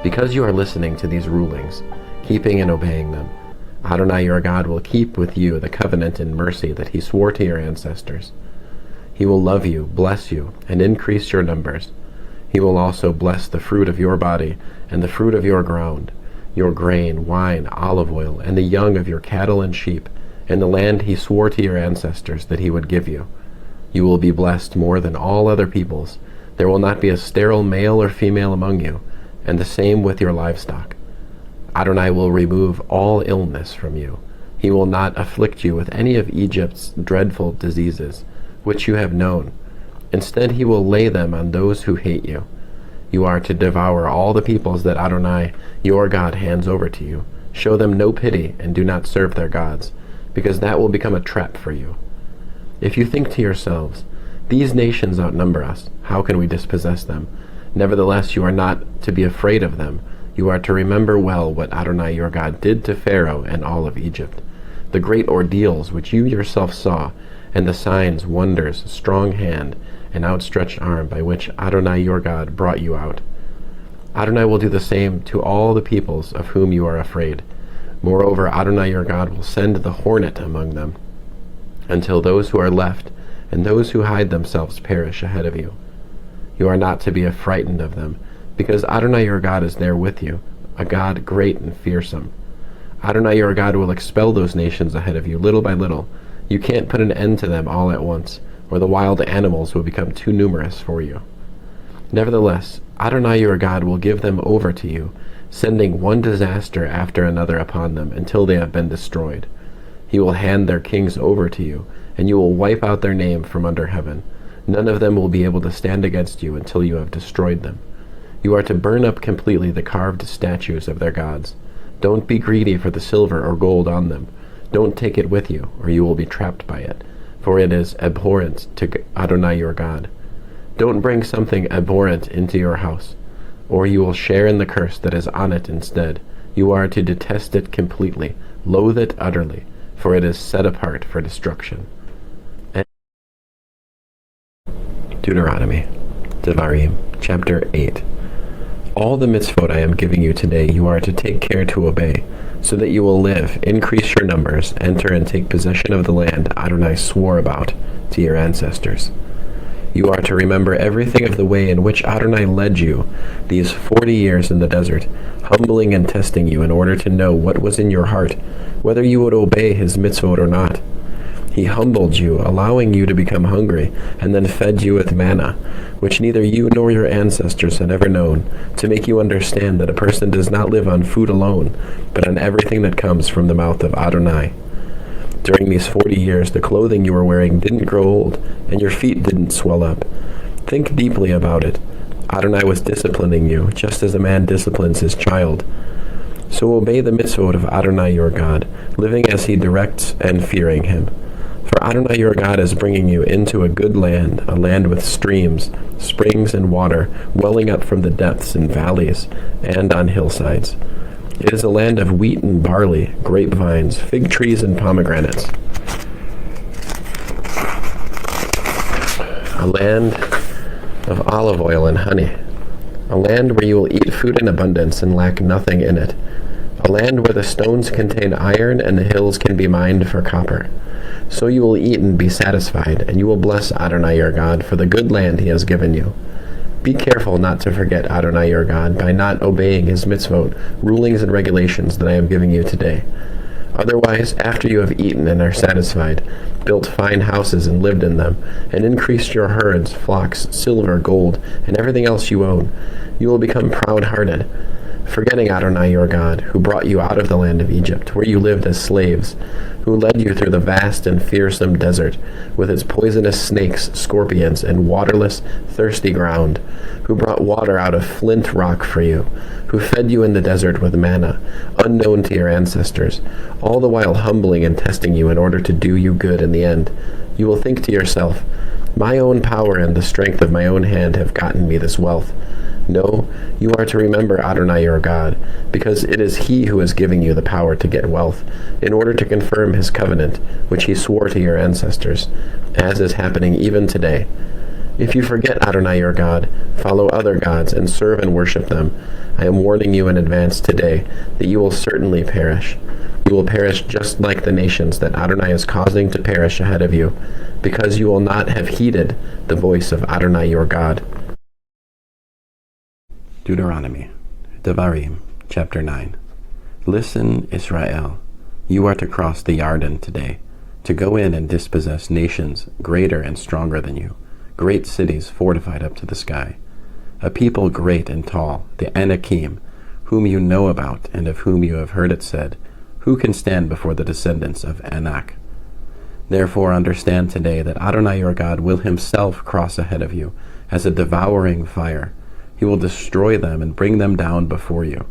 Because you are listening to these rulings, keeping and obeying them, Adonai your God will keep with you the covenant and mercy that he swore to your ancestors. He will love you, bless you, and increase your numbers. He will also bless the fruit of your body and the fruit of your ground, your grain, wine, olive oil, and the young of your cattle and sheep, in the land he swore to your ancestors that he would give you. You will be blessed more than all other peoples. There will not be a sterile male or female among you, and the same with your livestock. Adonai will remove all illness from you. He will not afflict you with any of Egypt's dreadful diseases, which you have known. Instead, he will lay them on those who hate you. You are to devour all the peoples that Adonai, your God, hands over to you. Show them no pity and do not serve their gods, because that will become a trap for you. If you think to yourselves, these nations outnumber us, how can we dispossess them? Nevertheless, you are not to be afraid of them. You are to remember well what Adonai your God did to Pharaoh and all of Egypt, the great ordeals which you yourself saw, and the signs, wonders, strong hand, and outstretched arm by which Adonai your God brought you out. Adonai will do the same to all the peoples of whom you are afraid. Moreover, Adonai your God will send the hornet among them, until those who are left and those who hide themselves perish ahead of you. You are not to be frightened of them, because Adonai your God is there with you, a God great and fearsome. Adonai your God will expel those nations ahead of you, little by little. You can't put an end to them all at once, or the wild animals will become too numerous for you. Nevertheless, Adonai your God will give them over to you, sending one disaster after another upon them until they have been destroyed. He will hand their kings over to you, and you will wipe out their name from under heaven. None of them will be able to stand against you until you have destroyed them. You are to burn up completely the carved statues of their gods. Don't be greedy for the silver or gold on them. Don't take it with you, or you will be trapped by it, for it is abhorrent to Adonai your God. Don't bring something abhorrent into your house, or you will share in the curse that is on it instead. You are to detest it completely, loathe it utterly, for it is set apart for destruction. Deuteronomy, Devarim, chapter 8. All the mitzvot I am giving you today you are to take care to obey, so that you will live, increase your numbers, enter and take possession of the land Adonai swore about to your ancestors. You are to remember everything of the way in which Adonai led you these 40 years in the desert, humbling and testing you in order to know what was in your heart, whether you would obey his mitzvot or not. He humbled you, allowing you to become hungry, and then fed you with manna, which neither you nor your ancestors had ever known, to make you understand that a person does not live on food alone, but on everything that comes from the mouth of Adonai. During these 40 years, the clothing you were wearing didn't grow old, and your feet didn't swell up. Think deeply about it. Adonai was disciplining you, just as a man disciplines his child. So obey the mitzvot of Adonai your God, living as he directs and fearing him. For Adonai your God is bringing you into a good land, a land with streams, springs, and water welling up from the depths in valleys and on hillsides. It is a land of wheat and barley, grapevines, fig trees, and pomegranates. A land of olive oil and honey. A land where you will eat food in abundance and lack nothing in it. A land where the stones contain iron and the hills can be mined for copper. So you will eat and be satisfied, and you will bless Adonai your God for the good land he has given you. Be careful not to forget Adonai your God by not obeying his mitzvot, rulings and regulations that I am giving you today. Otherwise, after you have eaten and are satisfied, built fine houses and lived in them, and increased your herds, flocks, silver, gold, and everything else you own, you will become proud-hearted, forgetting Adonai your God, who brought you out of the land of Egypt, where you lived as slaves, who led you through the vast and fearsome desert, with its poisonous snakes, scorpions, and waterless, thirsty ground, who brought water out of flint rock for you, who fed you in the desert with manna, unknown to your ancestors, all the while humbling and testing you in order to do you good in the end. You will think to yourself, my own power and the strength of my own hand have gotten me this wealth. No, you are to remember Adonai your God, because it is he who is giving you the power to get wealth, in order to confirm his covenant, which he swore to your ancestors, as is happening even today. If you forget Adonai your God, follow other gods, and serve and worship them, I am warning you in advance today that you will certainly perish. You will perish just like the nations that Adonai is causing to perish ahead of you, because you will not have heeded the voice of Adonai your God. Deuteronomy, Devarim, chapter 9. Listen, Israel, you are to cross the Yarden today, to go in and dispossess nations greater and stronger than you, great cities fortified up to the sky, a people great and tall, the Anakim, whom you know about and of whom you have heard it said, who can stand before the descendants of Anak? Therefore understand today that Adonai your God will himself cross ahead of you as a devouring fire. He will destroy them and bring them down before you.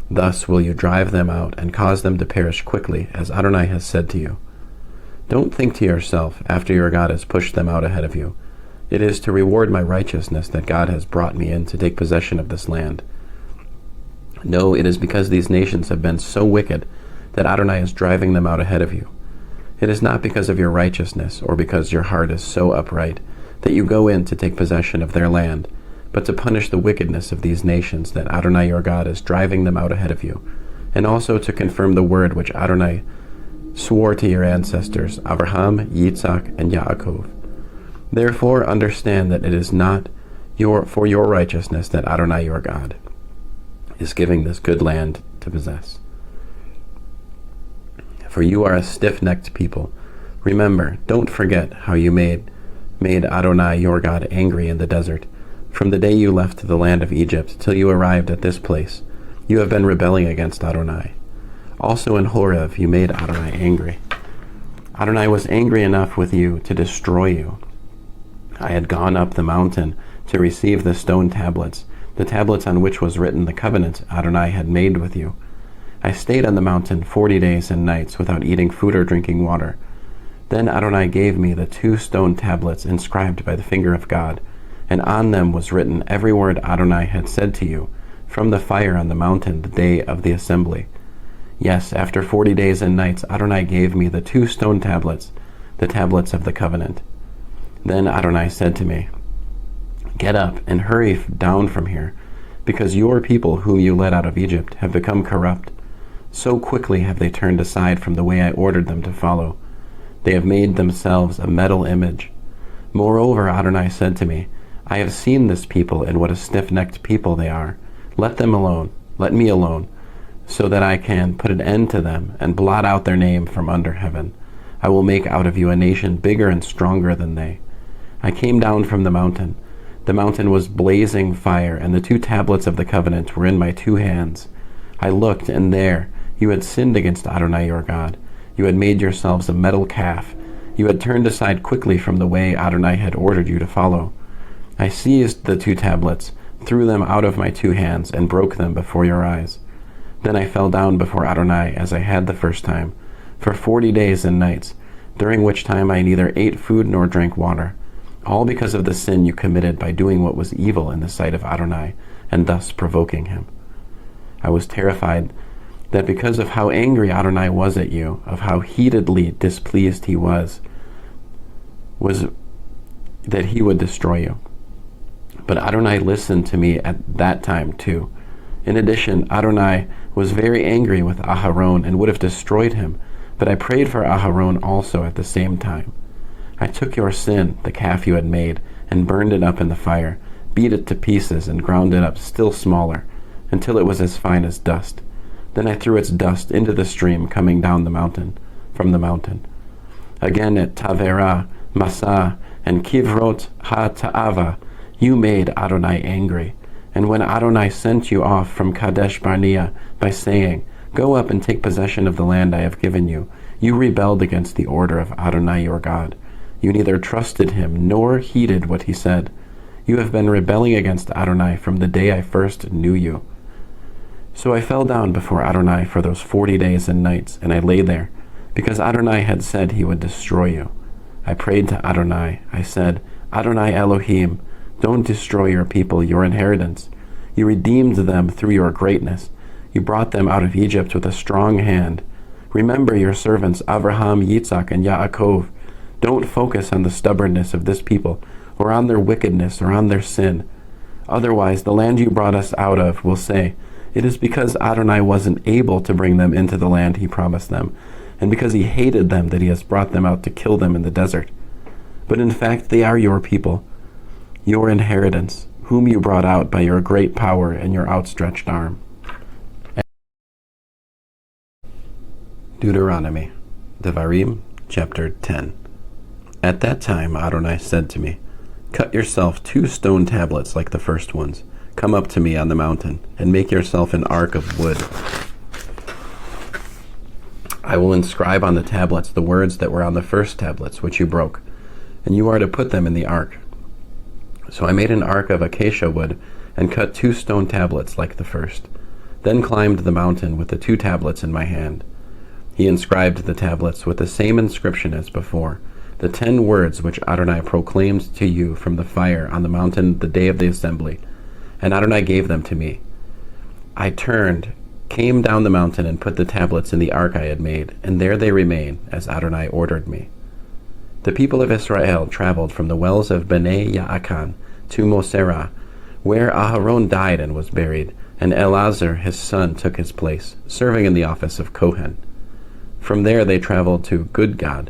Thus will you drive them out and cause them to perish quickly, as Adonai has said to you. Don't think to yourself, after your God has pushed them out ahead of you, it is to reward my righteousness that God has brought me in to take possession of this land. No, it is because these nations have been so wicked that Adonai is driving them out ahead of you. It is not because of your righteousness or because your heart is so upright that you go in to take possession of their land, but to punish the wickedness of these nations that Adonai your God is driving them out ahead of you, and also to confirm the word which Adonai swore to your ancestors, Abraham, Yitzhak, and Yaakov. Therefore understand that it is not for your righteousness that Adonai your God is giving this good land to possess. For you are a stiff-necked people. Remember, don't forget how you made Adonai your God angry in the desert. From the day you left the land of Egypt till you arrived at this place, you have been rebelling against Adonai. Also in Horeb you made Adonai angry. Adonai was angry enough with you to destroy you. I had gone up the mountain to receive the stone tablets, the tablets on which was written the covenant Adonai had made with you. I stayed on the mountain 40 days and nights without eating food or drinking water. Then Adonai gave me the 2 stone tablets inscribed by the finger of God, and on them was written every word Adonai had said to you from the fire on the mountain the day of the assembly. Yes, after 40 days and nights Adonai gave me the 2 stone tablets, the tablets of the covenant. Then Adonai said to me, Get up and hurry down from here, because your people whom you led out of Egypt have become corrupt. So quickly have they turned aside from the way I ordered them to follow. They have made themselves a metal image. Moreover, Adonai said to me, I have seen this people and what a stiff-necked people they are. Let them alone, let me alone, so that I can put an end to them and blot out their name from under heaven. I will make out of you a nation bigger and stronger than they. I came down from the mountain. The mountain was blazing fire, and the 2 tablets of the covenant were in my 2 hands. I looked, and there you had sinned against Adonai your God. You had made yourselves a metal calf. You had turned aside quickly from the way Adonai had ordered you to follow. I seized the 2 tablets, threw them out of my 2 hands, and broke them before your eyes. Then I fell down before Adonai as I had the first time, for 40 days and nights, during which time I neither ate food nor drank water, all because of the sin you committed by doing what was evil in the sight of Adonai, and thus provoking him. I was terrified that because of how angry Adonai was at you, of how heatedly displeased he was that he would destroy you. But Adonai listened to me at that time too. In addition, Adonai was very angry with Aharon and would have destroyed him, but I prayed for Aharon also at the same time. I took your sin, the calf you had made, and burned it up in the fire, beat it to pieces, and ground it up still smaller, until it was as fine as dust. Then I threw its dust into the stream coming down from the mountain. Again at Taverah, Massah, and Kivrot ha-Ta'ava, you made Adonai angry. And when Adonai sent you off from Kadesh Barnea by saying, Go up and take possession of the land I have given you, you rebelled against the order of Adonai your God. You neither trusted him nor heeded what he said. You have been rebelling against Adonai from the day I first knew you. So I fell down before Adonai for those 40 days and nights, and I lay there, because Adonai had said he would destroy you. I prayed to Adonai. I said, Adonai Elohim, don't destroy your people, your inheritance. You redeemed them through your greatness. You brought them out of Egypt with a strong hand. Remember your servants Abraham, Yitzhak, and Yaakov. Don't focus on the stubbornness of this people or on their wickedness, or on their sin. Otherwise, the land you brought us out of will say, it is because Adonai wasn't able to bring them into the land he promised them, and because he hated them that he has brought them out to kill them in the desert. But in fact, they are your people, your inheritance, whom you brought out by your great power and your outstretched arm. Deuteronomy, Devarim, chapter 10. At that time Adonai said to me, cut yourself 2 stone tablets like the first ones. Come up to me on the mountain, and make yourself an ark of wood. I will inscribe on the tablets the words that were on the first tablets, which you broke, and you are to put them in the ark. So I made an ark of acacia wood, and cut 2 stone tablets like the first, then climbed the mountain with the 2 tablets in my hand. He inscribed the tablets with the same inscription as before, the 10 words which Adonai proclaimed to you from the fire on the mountain the day of the assembly, and Adonai gave them to me. I turned, came down the mountain, and put the tablets in the ark I had made, and there they remain, as Adonai ordered me. The people of Israel traveled from the wells of Bnei Yaakan to Moserah, where Aharon died and was buried, and Eleazar his son took his place, serving in the office of Kohen. From there they traveled to Gudgad,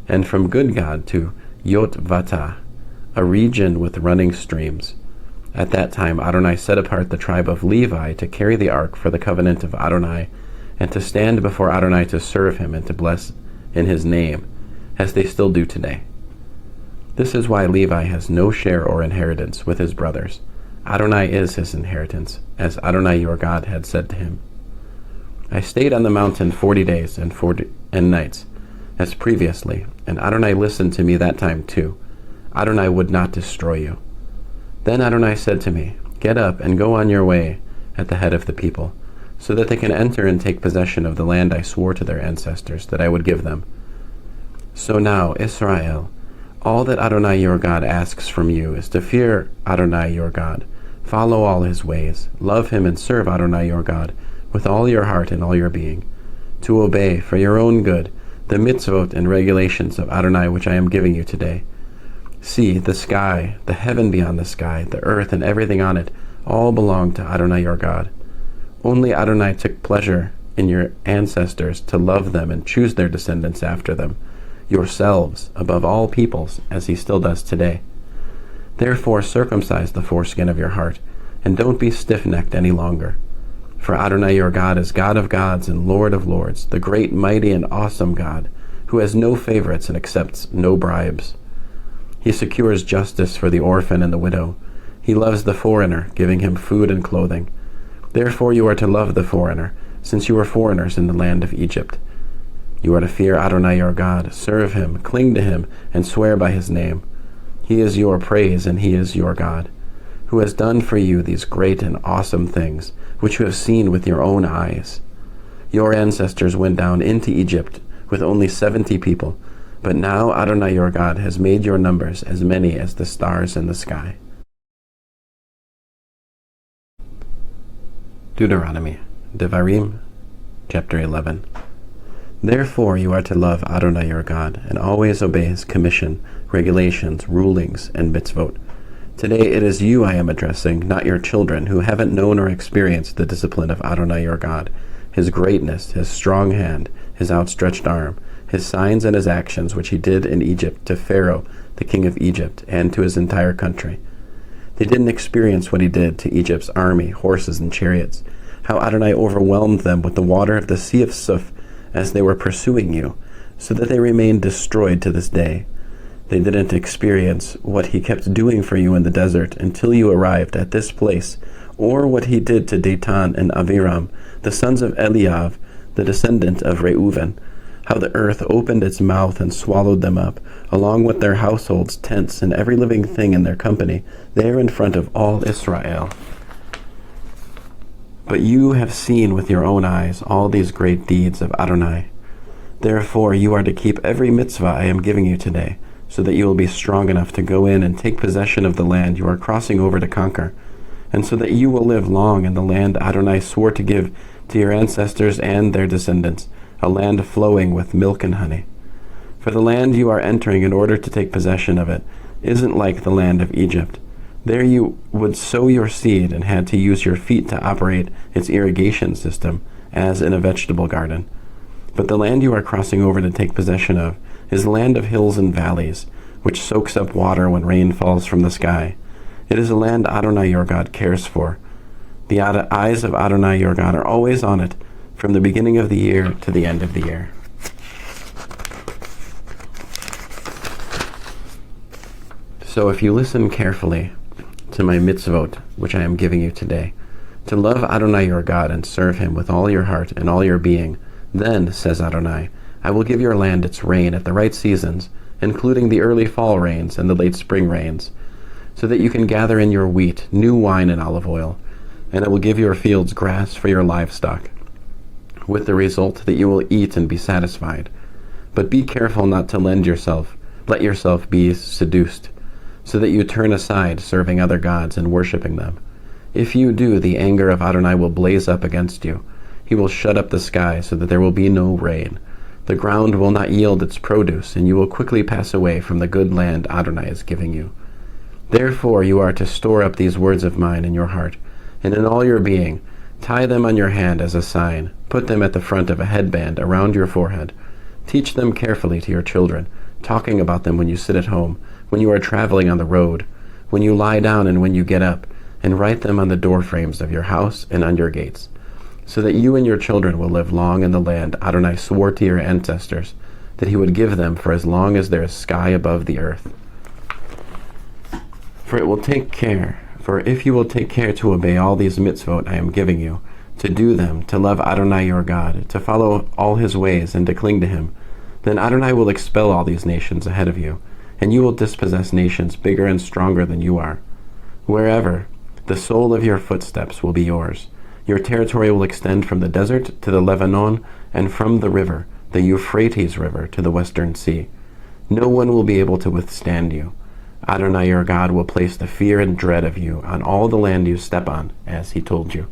and from Gudgad to Yotvatah, a region with running streams. At that time Adonai set apart the tribe of Levi to carry the ark for the covenant of Adonai, and to stand before Adonai to serve him and to bless in his name, as they still do today. This is why Levi has no share or inheritance with his brothers. Adonai is his inheritance, as Adonai your God had said to him. I stayed on the mountain 40 days and 40 nights, as previously, and Adonai listened to me that time too. Adonai would not destroy you. Then Adonai said to me, get up and go on your way at the head of the people, so that they can enter and take possession of the land I swore to their ancestors that I would give them. So now, Israel, all that Adonai your God asks from you is to fear Adonai your God, follow all his ways, love him and serve Adonai your God with all your heart and all your being, to obey for your own good the mitzvot and regulations of Adonai which I am giving you today. See, the sky, the heaven beyond the sky, the earth and everything on it, all belong to Adonai your God. Only Adonai took pleasure in your ancestors to love them and choose their descendants after them, yourselves above all peoples, as he still does today. Therefore circumcise the foreskin of your heart, and don't be stiff-necked any longer. For Adonai your God is God of gods and Lord of lords, the great, mighty, and awesome God, who has no favorites and accepts no bribes. He secures justice for the orphan and the widow. He loves the foreigner, giving him food and clothing. Therefore you are to love the foreigner, since you are foreigners in the land of Egypt. You are to fear Adonai your God, serve him, cling to him, and swear by his name. He is your praise, and he is your God, who has done for you these great and awesome things, which you have seen with your own eyes. Your ancestors went down into Egypt with only 70 people, but now Adonai your God has made your numbers as many as the stars in the sky. Deuteronomy, Devarim, chapter 11. Therefore you are to love Adonai your God, and always obey his commission, regulations, rulings, and mitzvot. Today it is you I am addressing, not your children, who haven't known or experienced the discipline of Adonai your God, his greatness, his strong hand, his outstretched arm, his signs and his actions which he did in Egypt to Pharaoh, the king of Egypt, and to his entire country. They didn't experience what he did to Egypt's army, horses, and chariots, how Adonai overwhelmed them with the water of the Sea of Suf as they were pursuing you, so that they remained destroyed to this day. They didn't experience what he kept doing for you in the desert until you arrived at this place, or what he did to Datan and Aviram, the sons of Eliav, the descendant of Reuven, how the earth opened its mouth and swallowed them up, along with their households, tents, and every living thing in their company, there in front of all Israel. But you have seen with your own eyes all these great deeds of Adonai. Therefore you are to keep every mitzvah I am giving you today, so that you will be strong enough to go in and take possession of the land you are crossing over to conquer, and so that you will live long in the land Adonai swore to give to your ancestors and their descendants, a land flowing with milk and honey. For the land you are entering in order to take possession of it, isn't like the land of Egypt. There you would sow your seed and had to use your feet to operate its irrigation system, as in a vegetable garden. But the land you are crossing over to take possession of is a land of hills and valleys, which soaks up water when rain falls from the sky. It is a land Adonai your God cares for. The eyes of Adonai your God are always on it, from the beginning of the year to the end of the year. So if you listen carefully to my mitzvot, which I am giving you today, to love Adonai your God and serve him with all your heart and all your being, then, says Adonai, I will give your land its rain at the right seasons, including the early fall rains and the late spring rains, so that you can gather in your wheat, new wine and olive oil, and I will give your fields grass for your livestock, with the result that you will eat and be satisfied. But be careful not to let yourself be seduced, so that you turn aside serving other gods and worshiping them. If you do, the anger of Adonai will blaze up against you. He will shut up the sky so that there will be no rain. The ground will not yield its produce, and you will quickly pass away from the good land Adonai is giving you. Therefore you are to store up these words of mine in your heart, and in all your being. Tie them on your hand as a sign. Put them at the front of a headband around your forehead. Teach them carefully to your children, talking about them when you sit at home, when you are traveling on the road, when you lie down and when you get up, and write them on the doorframes of your house and on your gates, so that you and your children will live long in the land Adonai swore to your ancestors that he would give them for as long as there is sky above the earth. For if you will take care to obey all these mitzvot I am giving you, to do them, to love Adonai your God, to follow all his ways and to cling to him, then Adonai will expel all these nations ahead of you, and you will dispossess nations bigger and stronger than you are. Wherever the sole of your footsteps will be yours. Your territory will extend from the desert to the Lebanon, and from the river, the Euphrates River, to the western sea. No one will be able to withstand you. Adonai your God will place the fear and dread of you on all the land you step on, as he told you.